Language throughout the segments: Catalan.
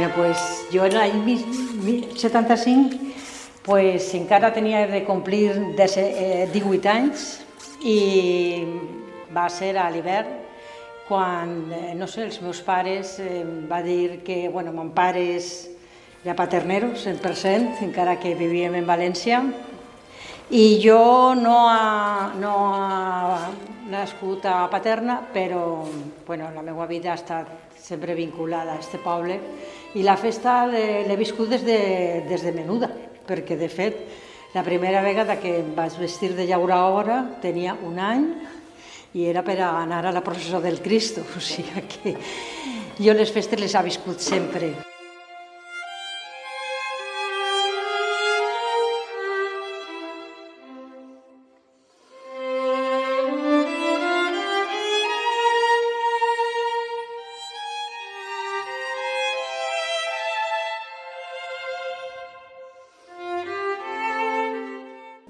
Bueno, pues jo en l'any 75 pues, encara tenia de complir 18 anys i va ser a l'hivern quan, no sé, els meus pares va dir que, bueno, mon pare era paternero, 100%, encara que vivíem en València, i jo no ha nascut a Paterna, però bueno, la meva vida ha estat sempre vinculada a aquest poble i la festa l'he viscut des de menuda, perquè de fet la primera vegada que em vaig vestir de llauraora tenia 1 any i era per anar a la processó del Cristo, o sigui que jo les festes les he viscut sempre.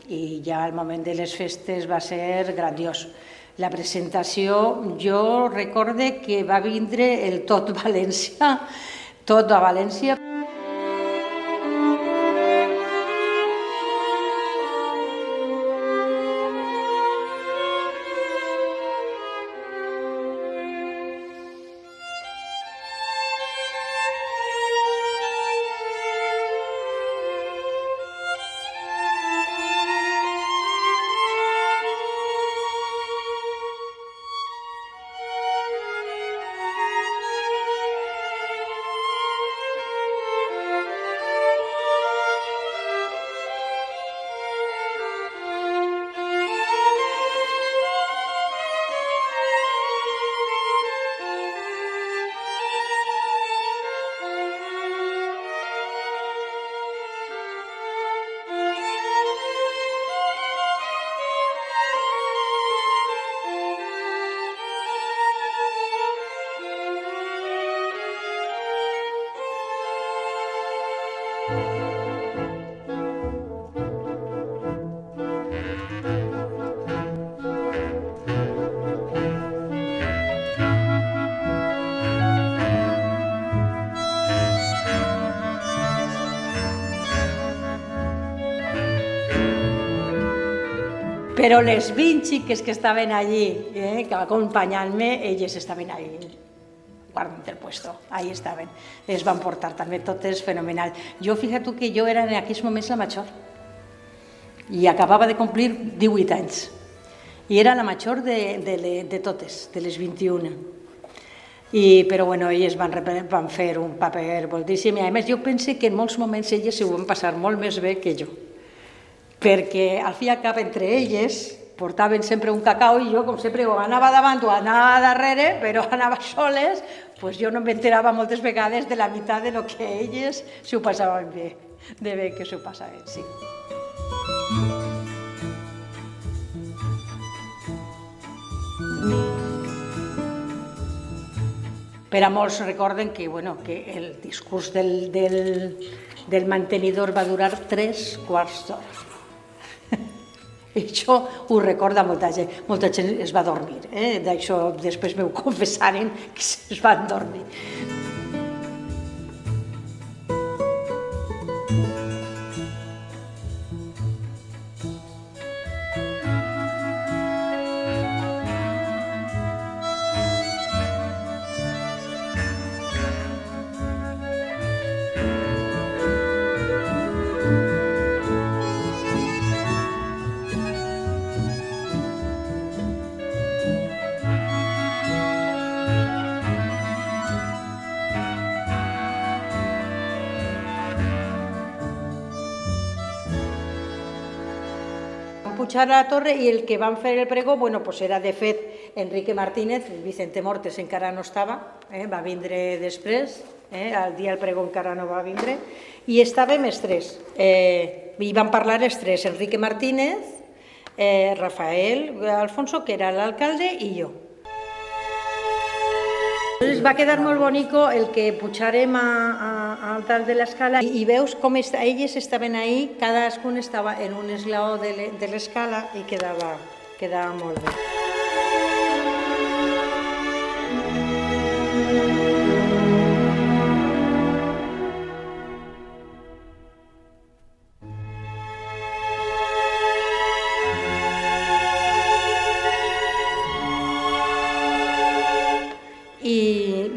I ja el moment de les festes va ser grandiós. La presentació, jo recorde que va vindre el tot València, tot a València. Però les 20 xiques que estaven allí, acompanyant-me, elles estaven allí, guardant el puesto, ahí estaven. Les van portar també totes fenomenal. Jo, fíjate que jo era en aquells moments la major i acabava de complir 18 anys. I era la major de totes, de les 21. Però bueno, elles van fer un paper moltíssim i a més jo penso que en molts moments elles s'ho van passar molt més bé que jo, perquè al fi i al cap entre elles portaven sempre un cacau i jo, com sempre, o anava davant o anava darrere, però anava soles, doncs jo no m'enterava moltes vegades de la meitat de lo que elles s'ho passaven bé, de bé que s'ho passaven, sí. Per a molts recorden que el discurs del mantenidor va durar 3 quarts d'hora. Això ho recorda molta gent. Molta gent es va dormir. D'això després m'ho confessaren que es van dormir. Pujar a la torre i el que van fer el pregó era de fet Enrique Martínez, Vicente Mortes encara no estava, va vindre després, el dia del pregó encara no va vindre, i estàvem els tres, i van parlar els tres, Enrique Martínez, Rafael Alfonso, que era l'alcalde, i jo. Va quedar molt bonico el que pujarem al dalt de l'escala i veus com elles estaven ahí, cadascun estava en un esglaó de l'escala i quedava molt bé.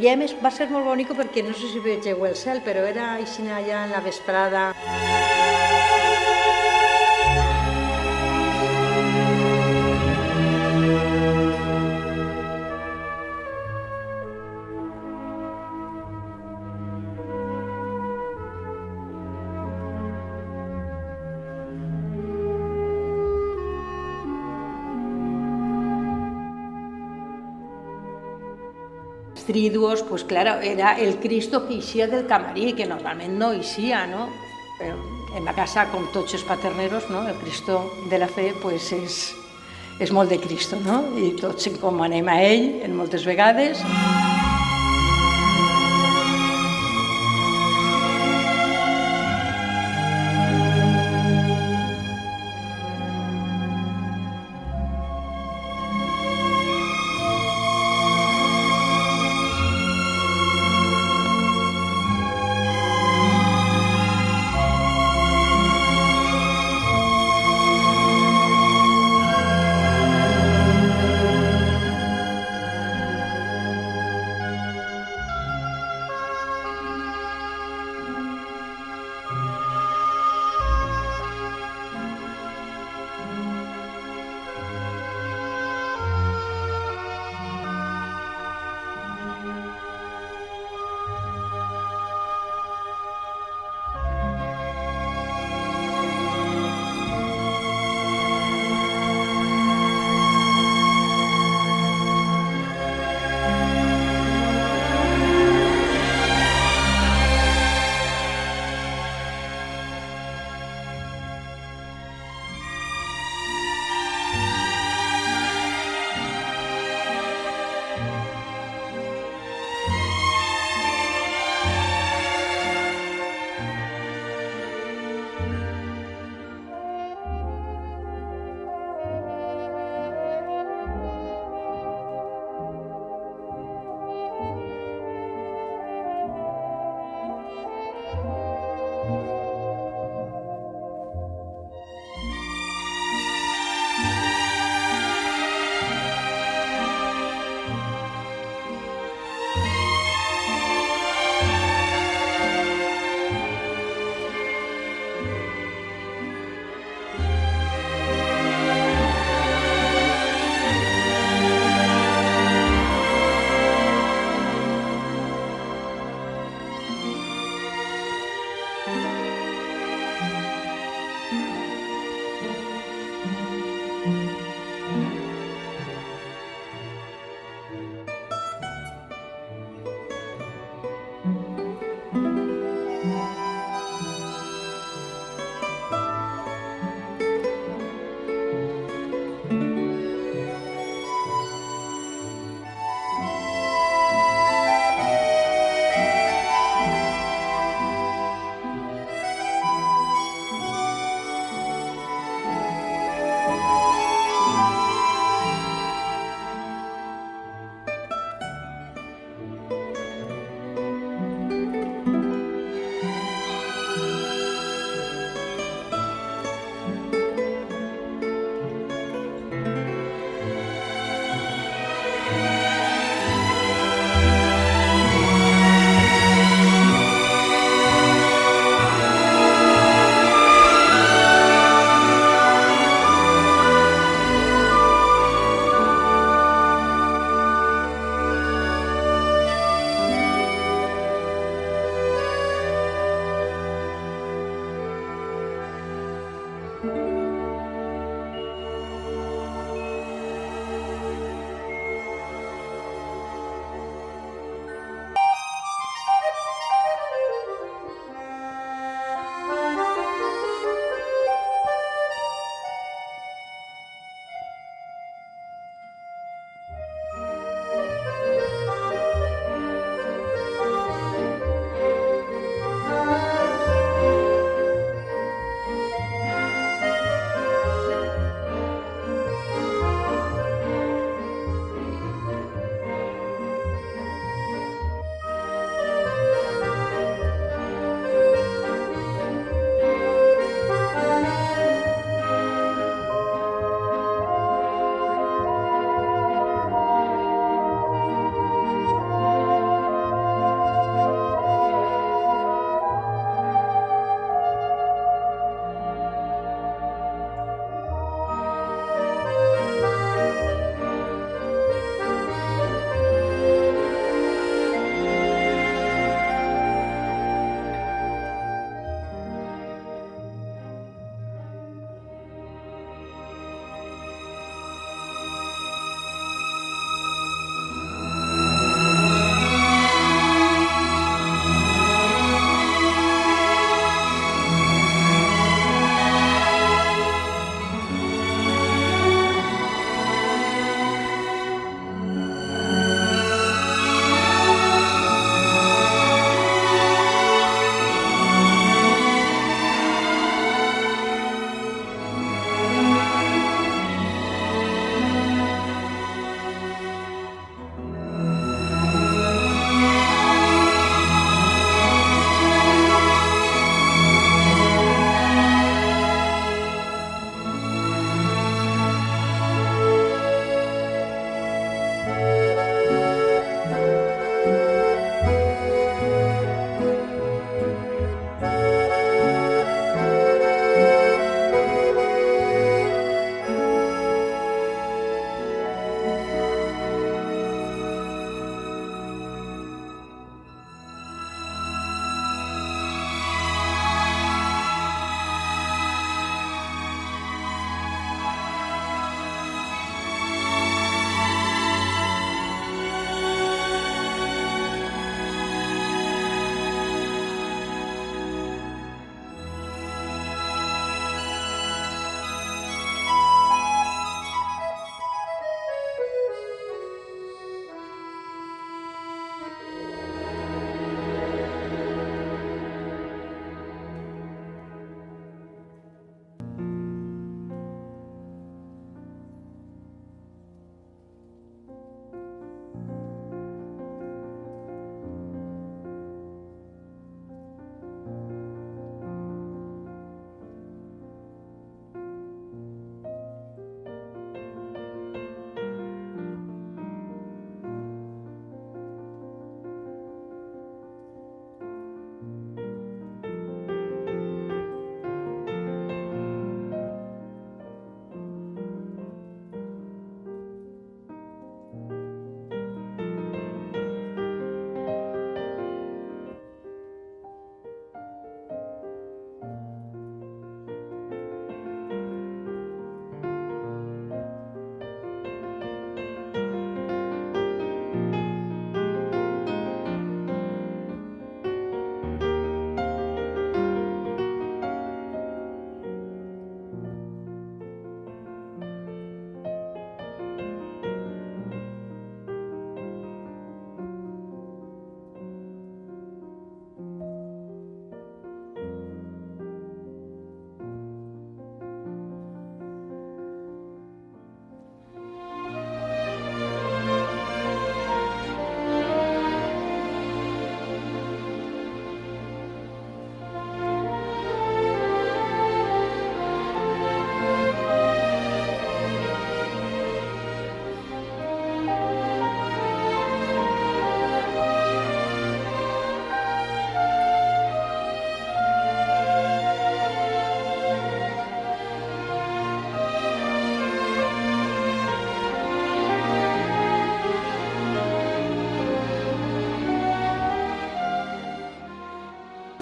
I a més va ser molt bonic perquè no sé si vegeu el cel, però era així allà en la vesprada. Triduos, pues claro, era el Cristo que eixia del camarí, que normalment no eixia, no? Però en la casa, com tots els paterneros, no? El Cristo de la fe pues és molt de Cristo, no? I tots encomanem a ell en moltes vegades.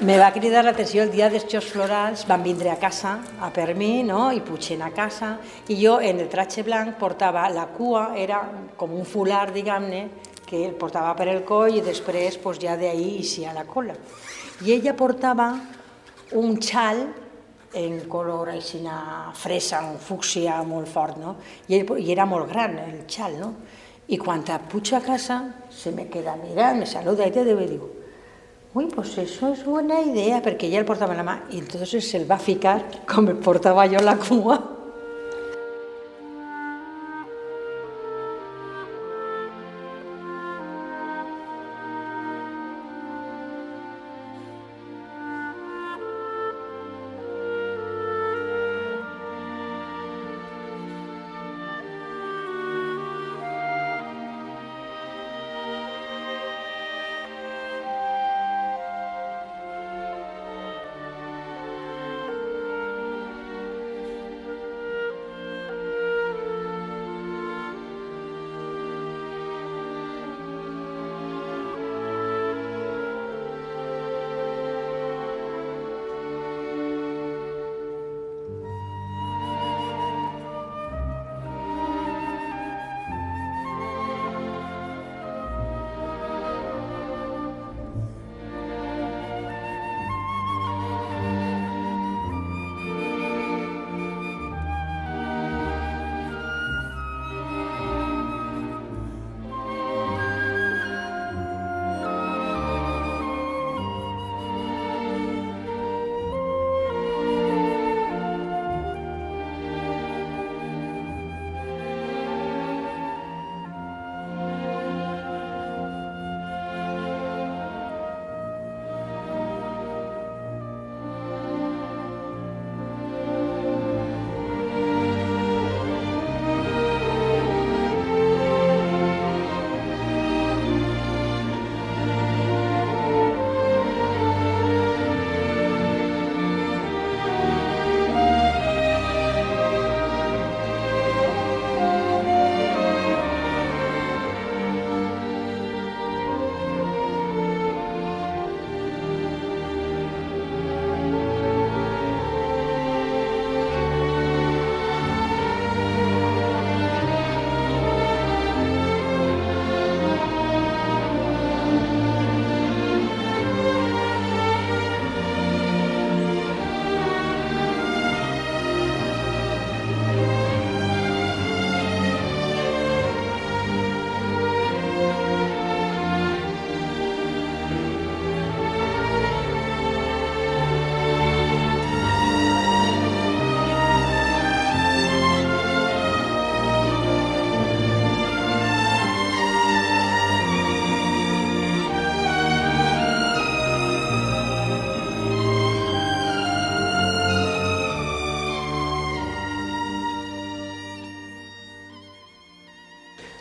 Me va cridar l'atenció el dia dels Jocs Florals, van vindre a casa, a per mi, no? I pugen a casa, i jo en el tratge blanc portava la cua, era com un fular, diguem-ne, que el portava per el coll i després pues, ja d'ahí eixia la cola. I ella portava un xal en color així fresa, un fúcsia molt fort, no? I era molt gran el xal, no? I quan puig a casa se me queda mirant, me saluda i te digo, uy, pues eso es buena idea, perquè ella el portava en la mà i entonces se'l va ficar com el portava jo la cua.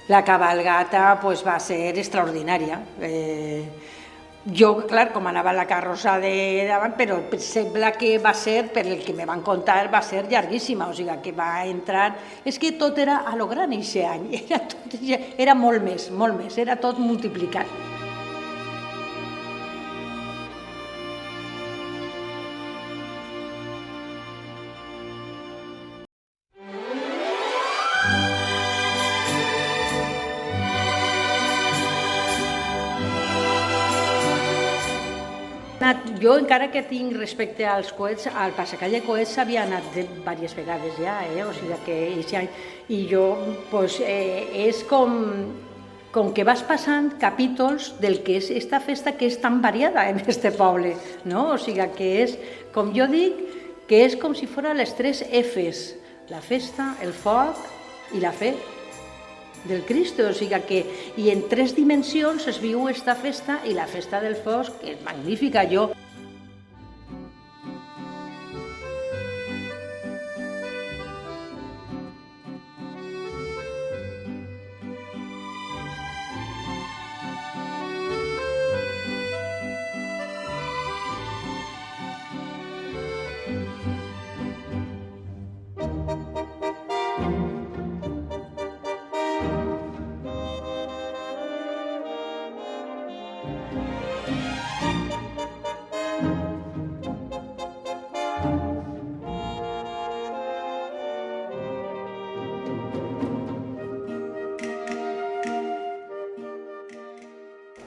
La cabalgata pues, va ser extraordinària. Jo, clar, com anava la carrossa de davant, però sembla que va ser, per el que me van contar, va ser llarguíssima, o sigui que va entrar... És que tot era a lo gran aquest any, era molt més, era tot multiplicat. Jo, encara que tinc respecte als coets, al Passacall de Coets havia anat diverses vegades ja, o sigui que aquest any, i jo, pues, és com que vas passant capítols del que és esta festa que és tan variada en este poble, no? O sigui que és, com jo dic, que és com si fos les 3 Fs, la festa, el foc i la fe del Cristo, o sigui que i en 3 dimensions es viu esta festa i la festa del foc, que és magnífica. Jo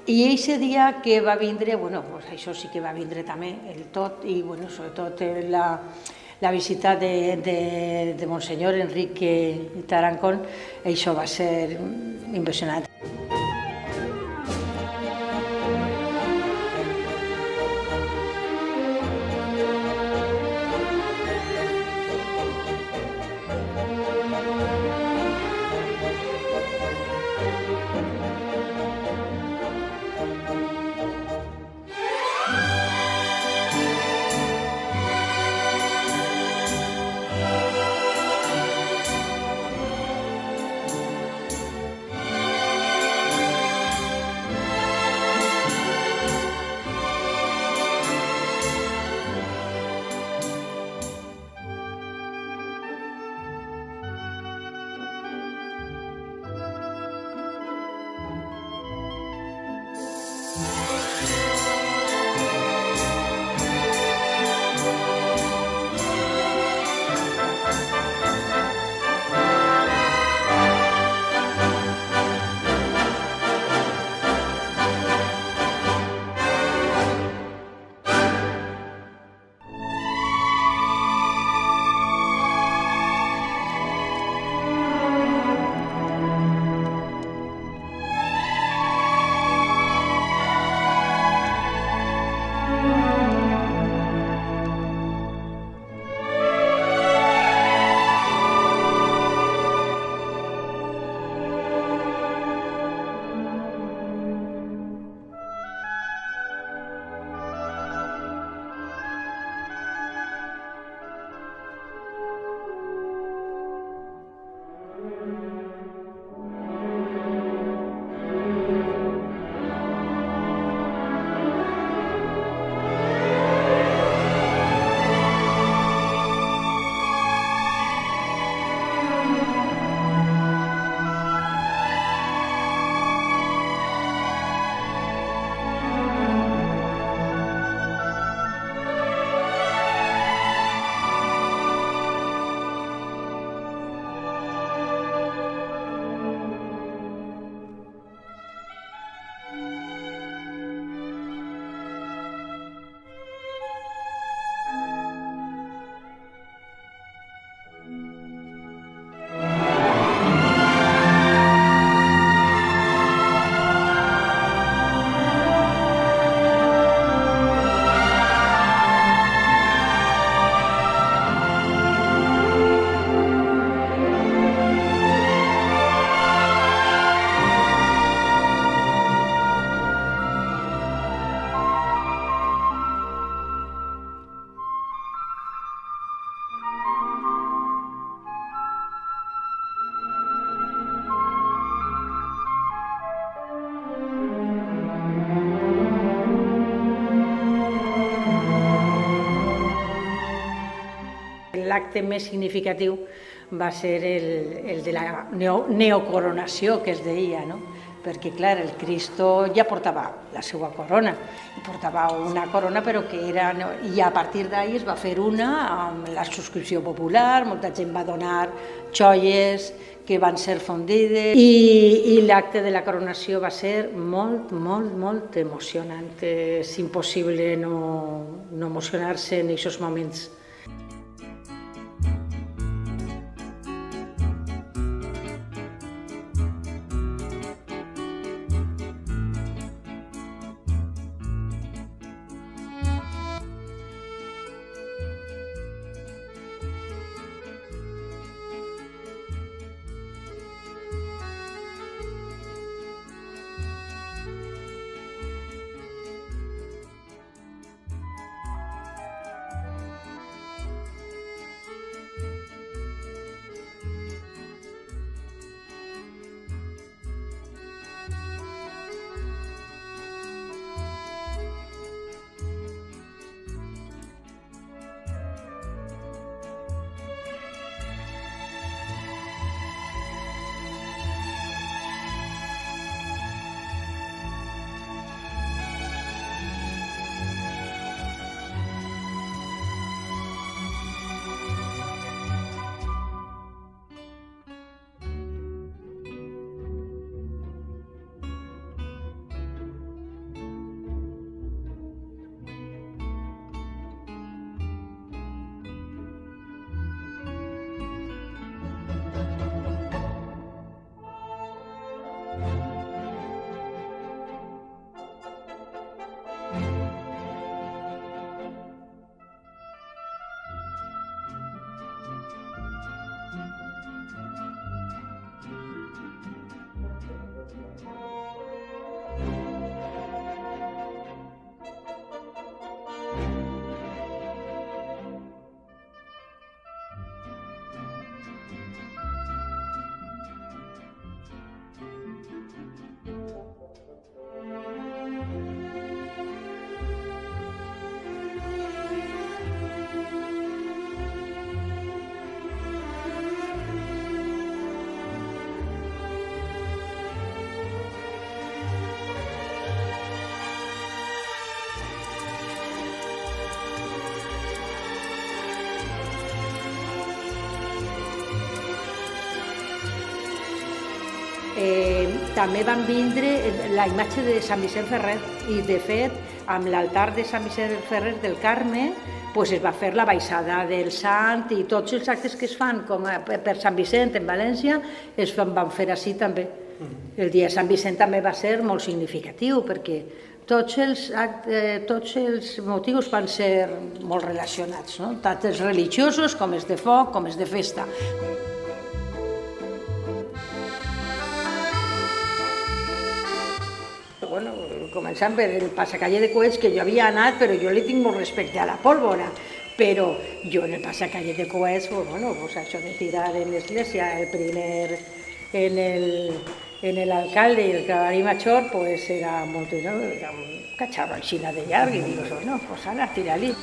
I eixe dia que va vindre, bueno, pues això sí que va vindre també el tot, i bueno, sobretot la visita de Monsenyor Enrique Tarancón, això va ser impressionant. L'acte més significatiu va ser el de la neocoronació, que es deia, no? Perquè, clar, el Cristo ja portava la seva corona, portava una corona però que era... I a partir d'ahir es va fer una amb la subscripció popular, molta gent va donar joies que van ser fondides i l'acte de la coronació va ser molt, molt, molt emocionant. És impossible no emocionar-se en aquests moments. també van vindre la imatge de Sant Vicent Ferrer i, de fet, amb l'altar de Sant Vicent Ferrer del Carme es va fer la baixada del Sant i tots els actes que es fan per Sant Vicent en València es van fer així també. El dia de Sant Vicent també va ser molt significatiu perquè tots els motius van ser molt relacionats, tant els religiosos com els de foc, com els de festa. Bueno, començant per el passacalle de coets, que jo havia anat, però jo li tinc molt respecte a la pólvora. Però jo en el passacalle de coets, això de tirar en l'església, el primer en l'alcalde i el cavaller major, era molt, era un catxarro així de llarg, i dius, ara, tira-li.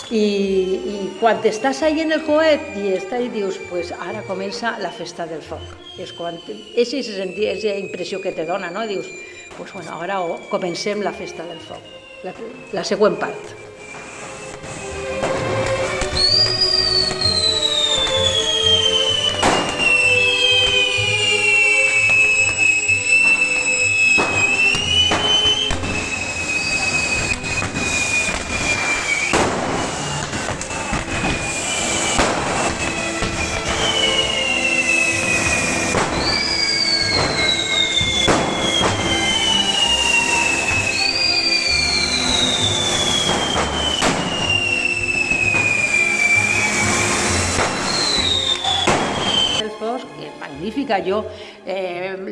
I quan estàs allà en el coet i dius, ara comença la festa del foc. És aquesta impressió que te dona, no? Dius, ara comencem la festa del foc, la següent part.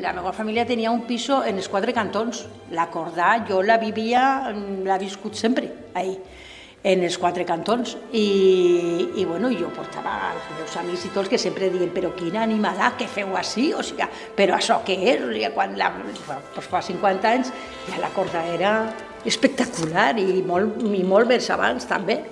La meva família tenia un piso en els 4 cantons. La Cordà jo l'he viscut sempre, en els 4 cantons. I jo portava als meus amics i tots que sempre diuen però quina animalà que feu així, però això què és? Quan fa 50 anys ja la Cordà era espectacular i molt més abans també.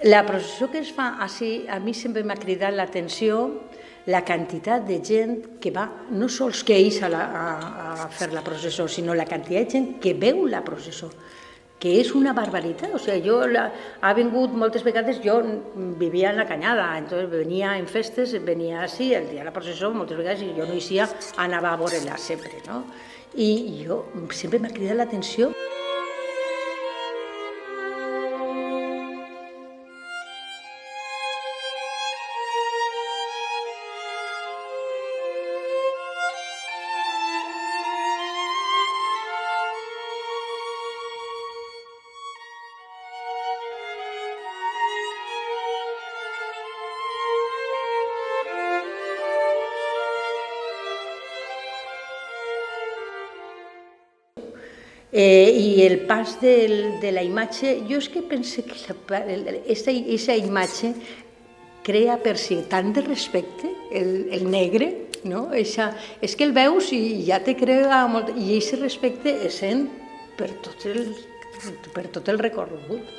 La processó que es fa així, a mi sempre m'ha cridat l'atenció la quantitat de gent que va, no sols que eix a fer la processó, sinó la quantitat de gent que veu la processó. que és una barbaritat. O sigui, ha vingut moltes vegades, jo vivia en la Canyada, entonces venia en festes, venia així, el dia de la processó, moltes vegades, i jo no hi anava a veure-la sempre, no? I jo sempre m'ha cridat l'atenció. I el pas de la imatge, jo és que penso que aquesta imatge crea per si tant de respecte, el negre, no? És que el veus i ja te crea molt, i aquest respecte és sent per tot el recorregut.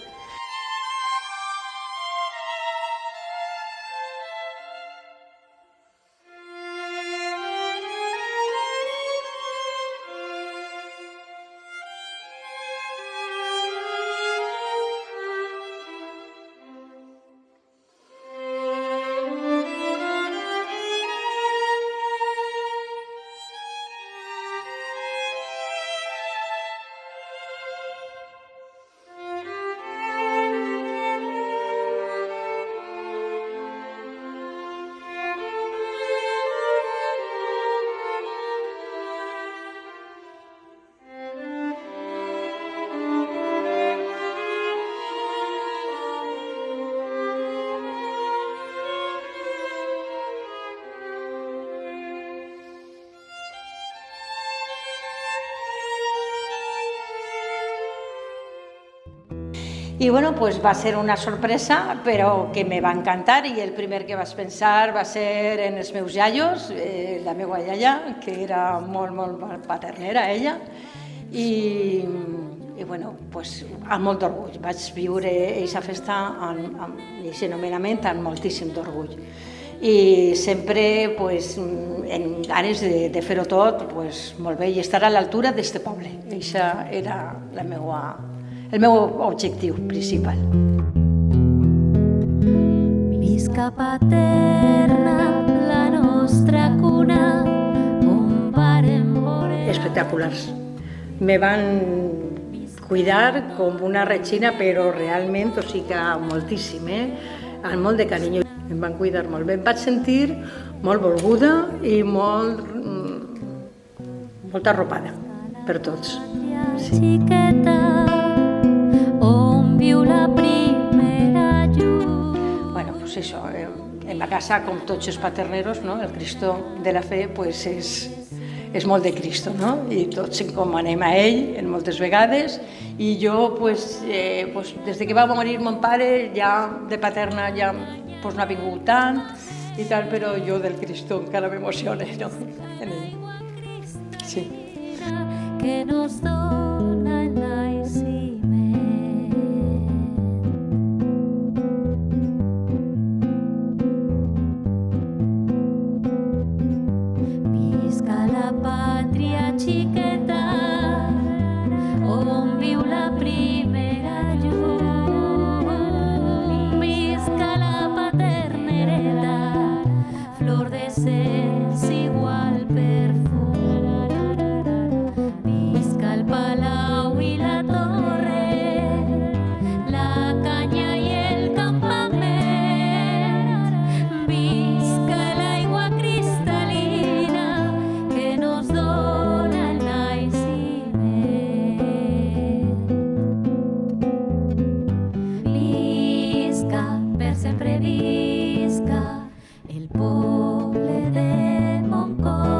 I bueno, pues va ser una sorpresa, però que me va encantar, i el primer que vaig pensar va ser en els meus iaios, la meva iaia, que era molt paternera, ella, i bueno, pues, amb molt d'orgull. Vaig viure aquesta festa, aquest nomenament, amb moltíssim d'orgull. I sempre pues, en ganes de fer-ho tot pues, molt bé i estar a l'altura d'aquest poble. Això era el meu objectiu principal. Visca paterna, la nostra cuna, on vàrem veure... Espectaculars. Me van cuidar com una regina, però realment, o sigui que moltíssim, amb molt de carinyo. Em van cuidar molt bé. Em vaig sentir molt volguda i molt arropada per tots. Sí. Bueno, pues eso, en la casa, com tots els paterneros, ¿no? El Cristo de la fe pues és molt de Cristo, no? I tots encomanem a ell en moltes vegades, i jo pues, des de que va morir mon pare, ja de paterna ja pues, no ha vingut tant i tal, però jo del Cristo encara m'emociona, no? En ell. Sí. Que nos dona el naixement. Visca la pàtria xiqueta, on viu la primera llum. Visca la paternereta, flor de cels igual perfum. Visca el palau i la torre, la canya i el campament. Visca l'aigua cristal·lina que nos dona el naixement. Visca, per sempre visca, el poble de Montcor.